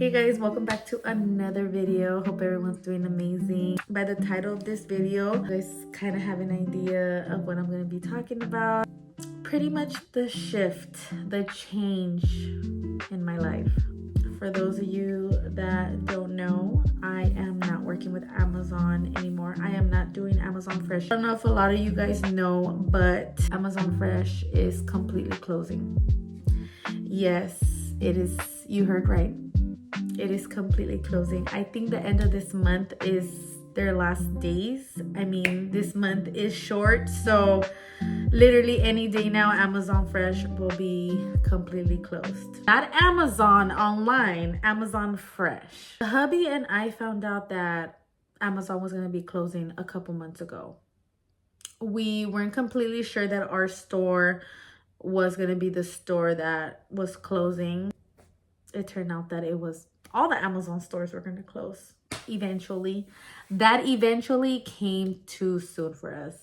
Hey guys, welcome back to another video. Hope everyone's doing amazing. By the title of this video, you guys kind of have an idea of what I'm going to be talking about. Pretty much the shift, the change in my life. For those of you that don't know, I am not working with Amazon anymore. I am not doing Amazon Fresh. I don't know if a lot of you guys know, but Amazon Fresh is completely closing. Yes, it is. You heard right. It is completely closing. I think the end of this month is their last days. I mean, this month is short, so literally any day now Amazon Fresh will be completely closed. Not Amazon online, Amazon Fresh. Hubby and I found out that Amazon was going to be closing a couple months ago. We weren't completely sure that our store was going to be the store that was closing. It turned out that it was all the Amazon stores were going to close eventually. That eventually came too soon for us.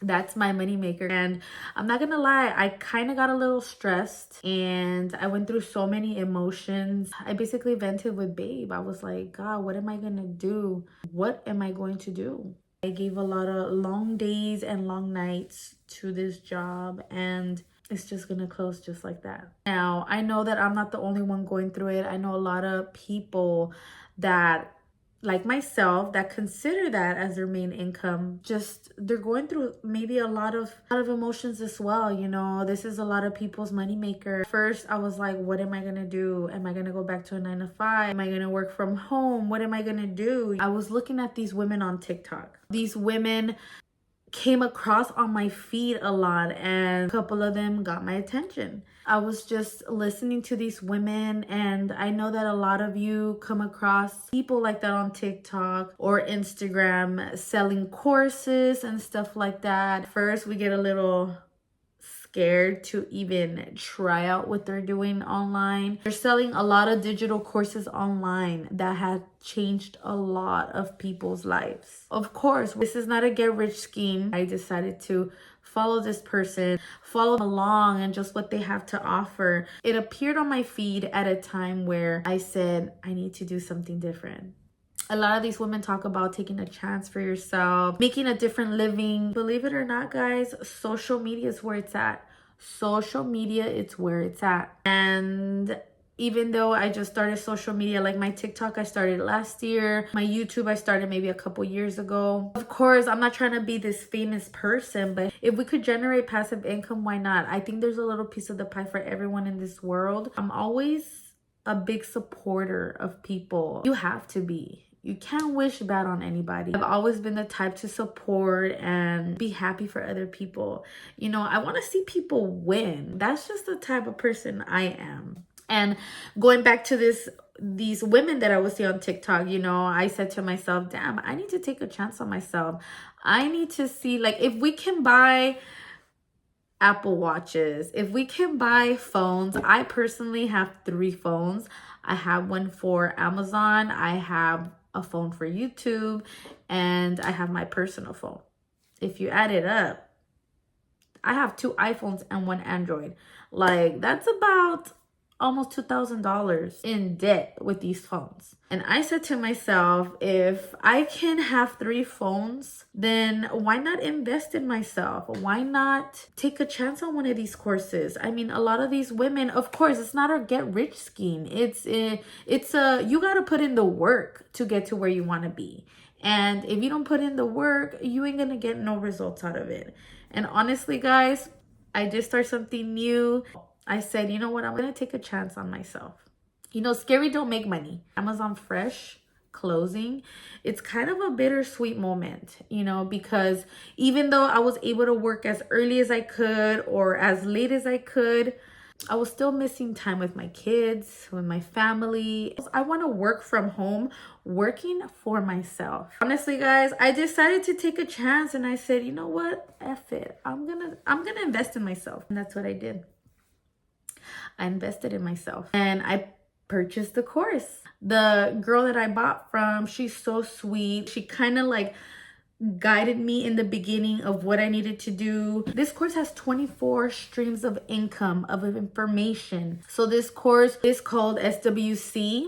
That's my money maker. And I'm not gonna lie, I kind of got a little stressed and I went through so many emotions. I basically vented with Babe. I was like, God, what am I gonna do? What am I going to do? I gave a lot of long days and long nights to this job, and it's just gonna close just like that. Now, I know that I'm not the only one going through it. I know a lot of people that, like myself, that consider that as their main income. Just they're going through maybe a lot of emotions as well. You know, this is a lot of people's moneymaker. First, I was like, what am I gonna do? Am I gonna go back to a 9 to 5? Am I gonna work from home? What am I gonna do? I was looking at these women on TikTok. These women came across on my feed a lot, and a couple of them got my attention. I was just listening to these women, and I know that a lot of you come across people like that on TikTok or Instagram selling courses and stuff like that. First, we get a little scared to even try out what they're doing online. They're selling a lot of digital courses online that have changed a lot of people's lives. Of course, this is not a get rich scheme. I decided to follow this person, follow along and just what they have to offer. It appeared on my feed at a time where I said, I need to do something different. A lot of these women talk about taking a chance for yourself, making a different living. Believe it or not, guys, social media is where it's at. Social media, it's where it's at. And even though I just started social media, like my TikTok, I started last year. My YouTube, I started maybe a couple years ago. Of course, I'm not trying to be this famous person, but if we could generate passive income, why not? I think there's a little piece of the pie for everyone in this world. I'm always a big supporter of people. You have to be. You can't wish bad on anybody. I've always been the type to support and be happy for other people. You know, I want to see people win. That's just the type of person I am. And going back to these women that I would see on TikTok, you know, I said to myself, damn, I need to take a chance on myself. I need to see, like, if we can buy Apple Watches, if we can buy phones. I personally have 3 phones. I have one for Amazon, I have a phone for YouTube, and I have my personal phone. If you add it up, I have 2 iPhones and 1 Android. Like, that's about almost $2,000 in debt with these phones. And I said to myself, if I can have 3 phones, then why not invest in myself? Why not take a chance on one of these courses? I mean, a lot of these women, of course, it's not a get rich scheme. It's a you got to put in the work to get to where you want to be. And if you don't put in the work, you ain't gonna get no results out of it. And honestly, guys, I did start something new. I said, you know what? I'm going to take a chance on myself. You know, scary don't make money. Amazon Fresh closing, it's kind of a bittersweet moment, you know, because even though I was able to work as early as I could or as late as I could, I was still missing time with my kids, with my family. I want to work from home, working for myself. Honestly, guys, I decided to take a chance and I said, you know what? F it. I'm gonna invest in myself. And that's what I did. I invested in myself and I purchased the course. The girl that I bought from, she's so sweet. She kind of like guided me in the beginning of what I needed to do. This course has 24 streams of income, of information. So this course is called SWC.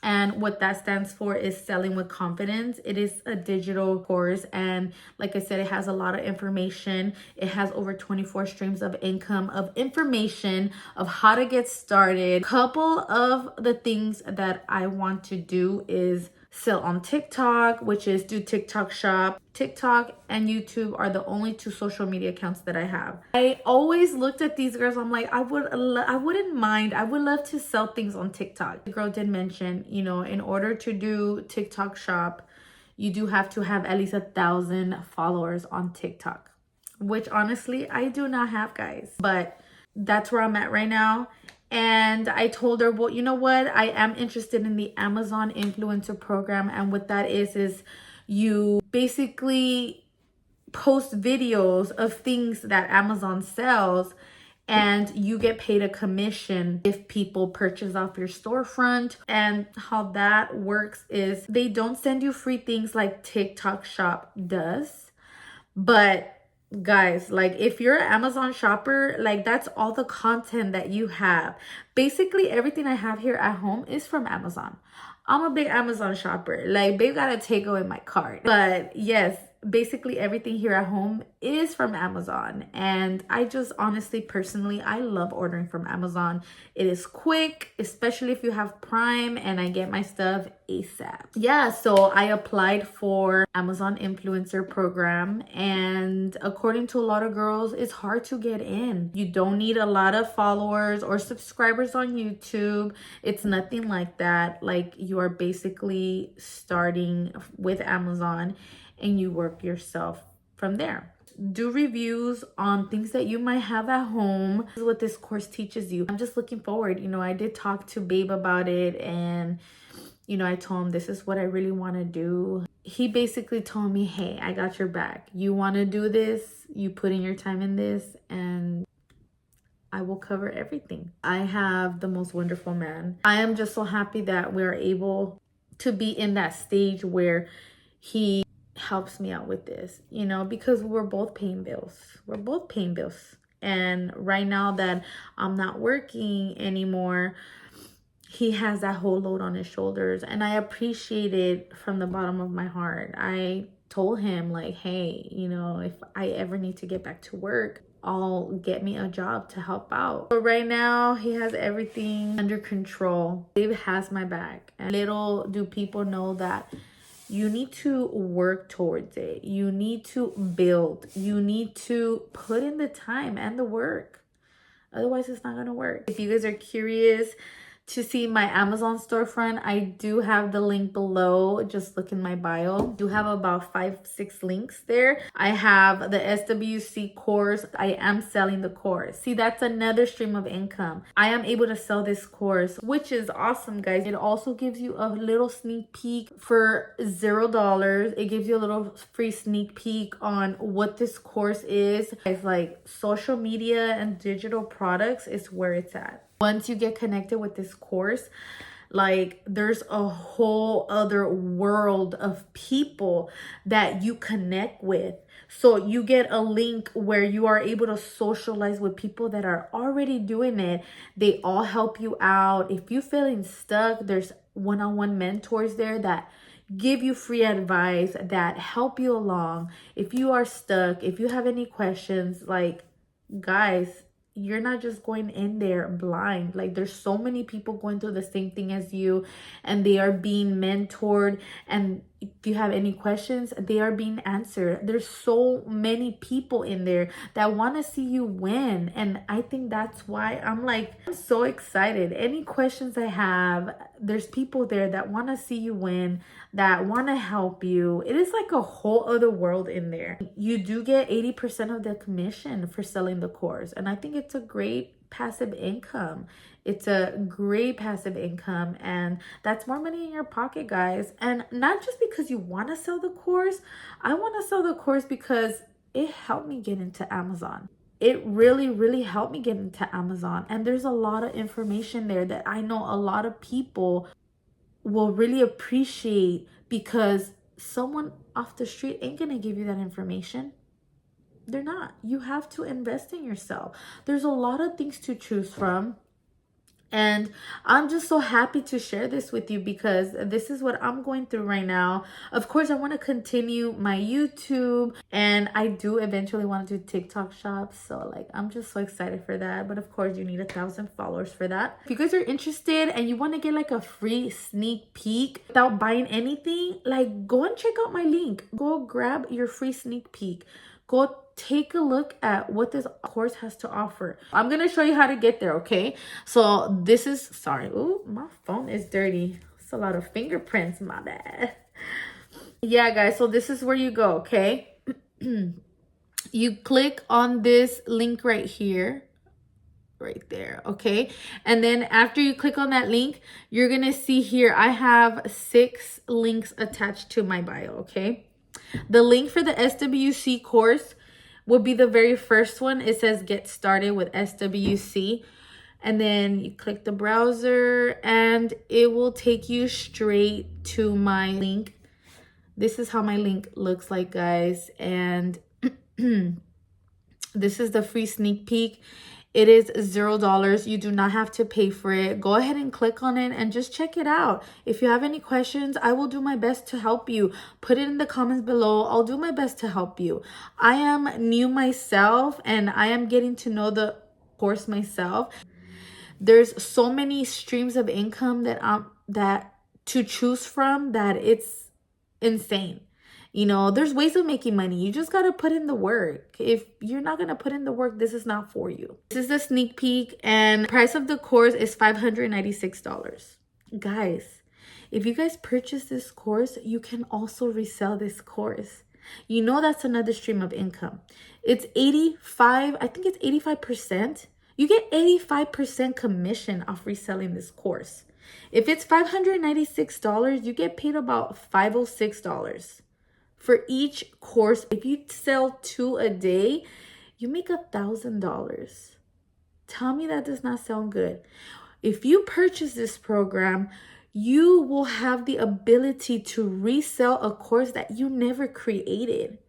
And what that stands for is Selling with Confidence. It is a digital course. And like I said, it has a lot of information. It has over 24 streams of income, of information, of how to get started. Couple of the things that I want to do is sell on TikTok, which is do TikTok shop. TikTok and YouTube are the only two social media accounts that I have. I always looked at these girls. I'm like, I wouldn't mind. I would love to sell things on TikTok. The girl did mention, you know, in order to do TikTok shop, you do have to have at least 1,000 followers on TikTok, which honestly, I do not have, guys. But that's where I'm at right now. And I told her, well, you know what? I am interested in the Amazon influencer program. And what that is you basically post videos of things that Amazon sells, and you get paid a commission if people purchase off your storefront. And how that works is they don't send you free things like TikTok shop does, but guys, like if you're an Amazon shopper, like that's all the content that you have. Basically everything I have here at home is from Amazon. I'm a big Amazon shopper. Like, babe got a takeaway in my cart. But yes, basically everything here at home is from Amazon. And I just honestly, personally, I love ordering from Amazon. It is quick, especially if you have Prime, and I get my stuff ASAP. Yeah, so I applied for Amazon influencer program, and according to a lot of girls, it's hard to get in. You don't need a lot of followers or subscribers on YouTube. It's nothing like that. Like, you are basically starting with Amazon and you work yourself from there. Do reviews on things that you might have at home. This is what this course teaches you. I'm just looking forward. You know, I did talk to Babe about it, and you know, I told him this is what I really want to do. He basically told me, hey, I got your back. You want to do this, you put in your time in this, and I will cover everything. I have the most wonderful man. I am just so happy that we're able to be in that stage where he helps me out with this, you know, because we're both paying bills. We're both paying bills. And right now that I'm not working anymore, he has that whole load on his shoulders, and I appreciate it from the bottom of my heart. I told him, like, hey, you know, if I ever need to get back to work, I'll get me a job to help out. But right now, he has everything under control. Dave has my back. And little do people know that you need to work towards it. You need to build. You need to put in the time and the work. Otherwise, it's not going to work. If you guys are curious to see my Amazon storefront, I do have the link below. Just look in my bio. I do have about 5-6 links there. I have the SWC course. I am selling the course. See, that's another stream of income. I am able to sell this course, which is awesome, guys. It also gives you a little sneak peek for $0. It gives you a little free sneak peek on what this course is. It's like social media and digital products is where it's at. Once you get connected with this course, like, there's a whole other world of people that you connect with. So you get a link where you are able to socialize with people that are already doing it. They all help you out. If you're feeling stuck, there's one-on-one mentors there that give you free advice, that help you along. If you are stuck, if you have any questions, like, guys, you're not just going in there blind. Like, there's so many people going through the same thing as you, and they are being mentored, and if you have any questions, they are being answered. There's so many people in there that want to see you win, and I think that's why I'm so excited. Any questions I have, there's people there that want to see you win, that want to help you. It is like a whole other world in there. You do get 80% of the commission for selling the course, and I think it's a great passive income. It's a great passive income, and that's more money in your pocket, guys. And not just because you want to sell the course. I want to sell the course because it helped me get into Amazon. It really, really helped me get into Amazon. And there's a lot of information there that I know a lot of people will really appreciate, because someone off the street ain't gonna give you that information. They're not. You have to invest in yourself. There's a lot of things to choose from. And I'm just so happy to share this with you because this is what I'm going through right now. Of course, I want to continue my YouTube, and I do eventually want to do TikTok shops. So like, I'm just so excited for that. But of course, you need 1,000 followers for that. If you guys are interested and you want to get like a free sneak peek without buying anything, like go and check out my link. Go grab your free sneak peek. Go take a look at what this course has to offer. I'm gonna show you how to get there, okay? So this is, sorry, ooh, my phone is dirty. It's a lot of fingerprints, my bad. Yeah, guys, so this is where you go, okay? You click on this link right here, right there, okay? And then after you click on that link, you're gonna see here, I have 6 links attached to my bio, okay? The link for the SWC course will be the very first one. It says get started with SWC. And then you click the browser and it will take you straight to my link. This is how my link looks like, guys. And this is the free sneak peek. It is $0. You do not have to pay for it. Go ahead and click on it and just check it out. If you have any questions, I will do my best to help you. Put it in the comments below. I'll do my best to help you. I am new myself and I am getting to know the course myself. There's so many streams of income that to choose from that it's insane. You know, there's ways of making money. You just got to put in the work. If you're not going to put in the work, this is not for you. This is the sneak peek and the price of the course is $596. Guys, if you guys purchase this course, you can also resell this course. You know, that's another stream of income. It's 85, I think it's 85%. You get 85% commission off reselling this course. If it's $596, you get paid about $506. For each course. If you sell 2 a day, you make $1,000. Tell me that does not sound good. If you purchase this program, you will have the ability to resell a course that you never created.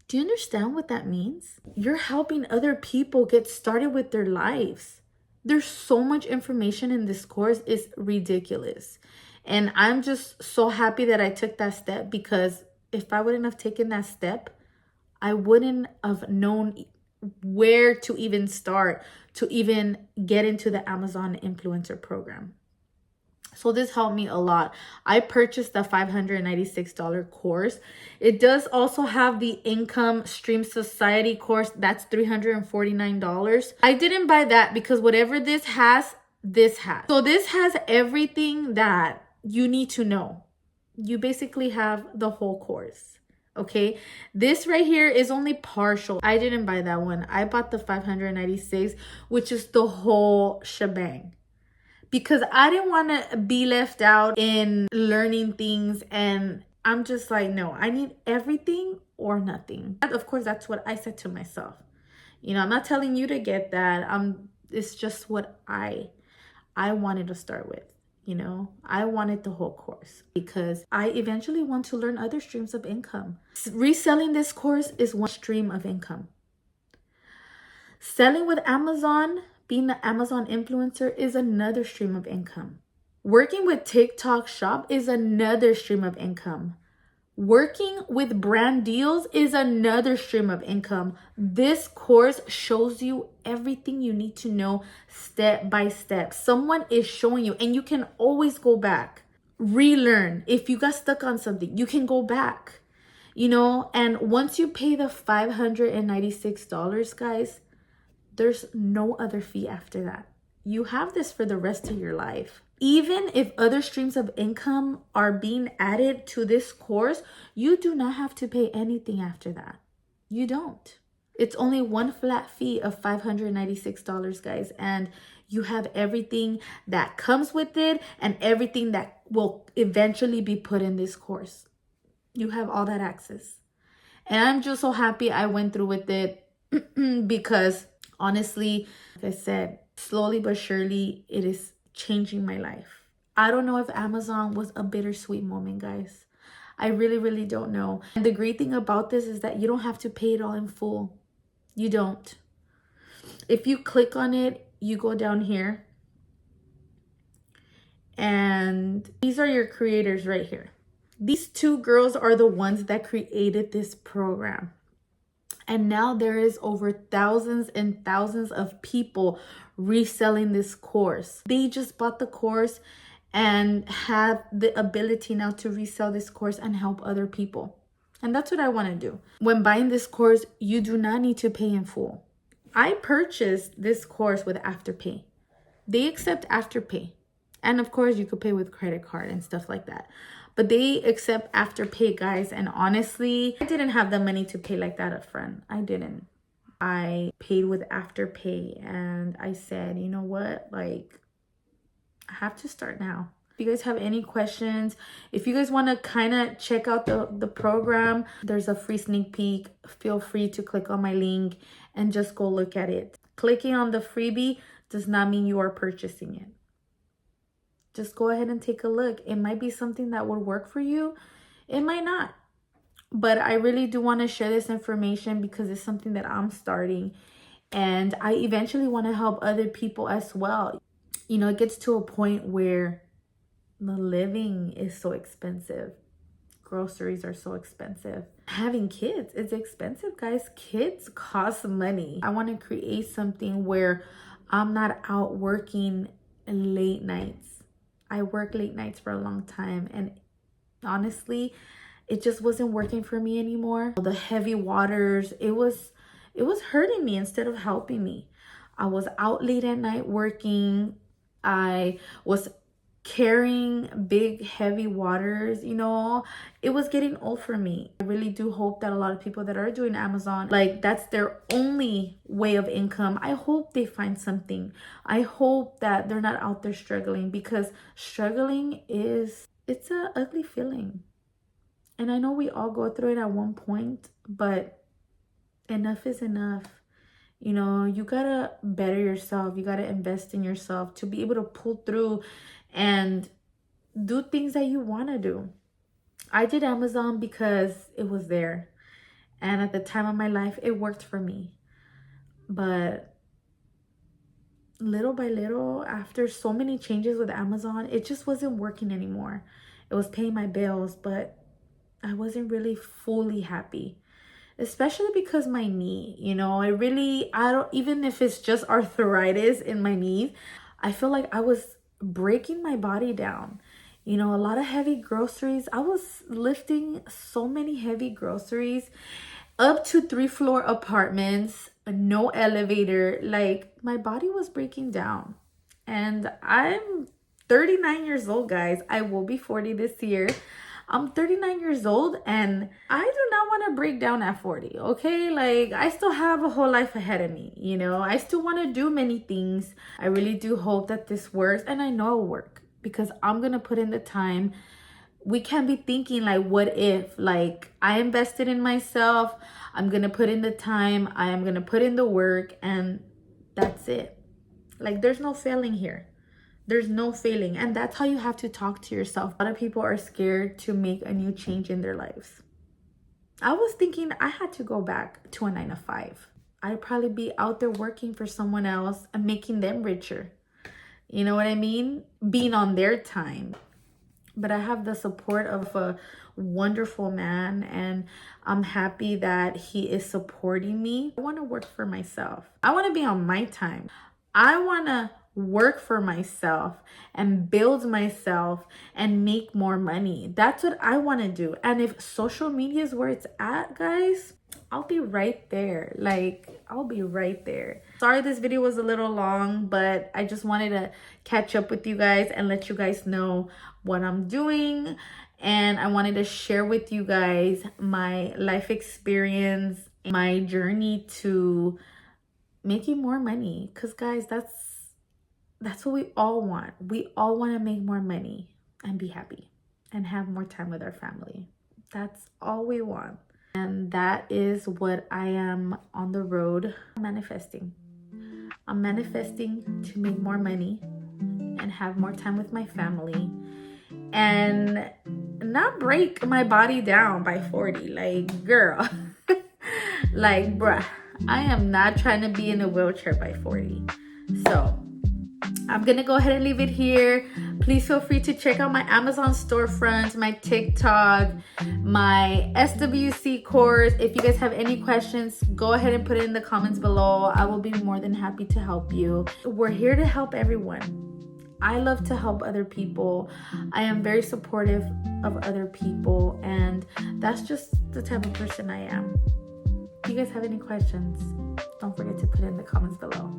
Do you understand what that means? You're helping other people get started with their lives. There's so much information in this course, it's ridiculous. And I'm just so happy that I took that step, because if I wouldn't have taken that step, I wouldn't have known where to even start to even get into the Amazon influencer program. So this helped me a lot. I purchased the $596 course. It does also have the Income Stream Society course. That's $349. I didn't buy that because whatever this has, this has. So this has everything that you need to know. You basically have the whole course. Okay, this right here is only partial. I didn't buy that one. I bought the 596, which is the whole shebang, because I didn't want to be left out in learning things. And I'm just like, no, I need everything or nothing. Of course, that's what I said to myself. You know, I'm not telling you to get that. It's just what I wanted to start with. You know, I wanted the whole course because I eventually want to learn other streams of income. Reselling this course is one stream of income. Selling with Amazon, being an Amazon influencer, is another stream of income. Working with TikTok Shop is another stream of income. Working with brand deals is another stream of income. This course shows you everything you need to know step by step. Someone is showing you, and you can always go back, relearn. If you got stuck on something, you can go back, you know. And once you pay the $596, guys, there's no other fee after that. You have this for the rest of your life. Even if other streams of income are being added to this course, you do not have to pay anything after that. You don't. It's only one flat fee of $596, guys. And you have everything that comes with it and everything that will eventually be put in this course. You have all that access. And I'm just so happy I went through with it because honestly, like I said, slowly but surely, it is changing my life. I don't know if Amazon was a bittersweet moment, guys. I really, really don't know. And the great thing about this is that you don't have to pay it all in full. You don't. If you click on it, you go down here. And these are your creators right here. These two girls are the ones that created this program. And now there is over thousands and thousands of people reselling this course. They just bought the course and have the ability now to resell this course and help other people. And that's what I want to do. When buying this course, you do not need to pay in full. I purchased this course with Afterpay. They accept Afterpay. And of course, you could pay with credit card and stuff like that. But they accept Afterpay, guys. And honestly, I didn't have the money to pay like that up front. I didn't. I paid with Afterpay. And I said, you know what? Like, I have to start now. If you guys have any questions, if you guys want to kind of check out the program, there's a free sneak peek. Feel free to click on my link and just go look at it. Clicking on the freebie does not mean you are purchasing it. Just go ahead and take a look. It might be something that would work for you. It might not. But I really do want to share this information because it's something that I'm starting. And I eventually want to help other people as well. You know, it gets to a point where the living is so expensive. Groceries are so expensive. Having kids is expensive, guys. Kids cost money. I want to create something where I'm not out working late nights. I work late nights for a long time, and honestly, it just wasn't working for me anymore. The heavy waters, it was hurting me instead of helping me. I was out late at night working. I was carrying big heavy waters, you know. It was getting old for me. I really do hope that a lot of people that are doing Amazon, like that's their only way of income, I hope they find something. I hope that they're not out there struggling, because struggling it's a ugly feeling. And I know we all go through it at one point, but enough is enough. You know, you gotta better yourself. You gotta invest in yourself to be able to pull through and do things that you want to do. I did Amazon because it was there. And at the time of my life, it worked for me. But little by little, after so many changes with Amazon, it just wasn't working anymore. It was paying my bills, but I wasn't really fully happy. Especially because my knee, you know, I don't, even if it's just arthritis in my knee, I feel like I was breaking my body down. You know, a lot of heavy groceries. I was lifting so many heavy groceries up to 3-floor apartments, no elevator. Like, my body was breaking down. And I'm 39 years old, guys. I will be 40 this year. I'm 39 years old and I do not want to break down at 40, okay? Like, I still have a whole life ahead of me, you know? I still want to do many things. I really do hope that this works, and I know it'll work because I'm going to put in the time. We can't be thinking like, what if? Like, I invested in myself. I'm going to put in the time. I am going to put in the work, and that's it. Like, there's no failing here. There's no failing. And that's how you have to talk to yourself. A lot of people are scared to make a new change in their lives. I was thinking I had to go back to a 9-to-5. I'd probably be out there working for someone else and making them richer. You know what I mean? Being on their time. But I have the support of a wonderful man, and I'm happy that he is supporting me. I want to work for myself. I want to be on my time. I want to work for myself and build myself and make more money. That's what I want to do. And if social media is where it's at, guys, I'll be right there. Like, I'll be right there. Sorry this video was a little long, but I just wanted to catch up with you guys and let you guys know what I'm doing. And I wanted to share with you guys my life experience, my journey to making more money. Because, guys, that's what we all want. We all want to make more money and be happy and have more time with our family. That's all we want. And that is what I am on the road manifesting. I'm manifesting to make more money and have more time with my family and not break my body down by 40. Like, girl, like, bruh, I am not trying to be in a wheelchair by 40. So I'm gonna go ahead and leave it here. Please feel free to check out my Amazon storefront, my TikTok, my SWC course. If you guys have any questions, go ahead and put it in the comments below. I will be more than happy to help you. We're here to help everyone. I love to help other people. I am very supportive of other people, and that's just the type of person I am. If you guys have any questions, don't forget to put it in the comments below.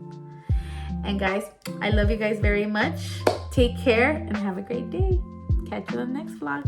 And guys, I love you guys very much. Take care and have a great day. Catch you on the next vlog.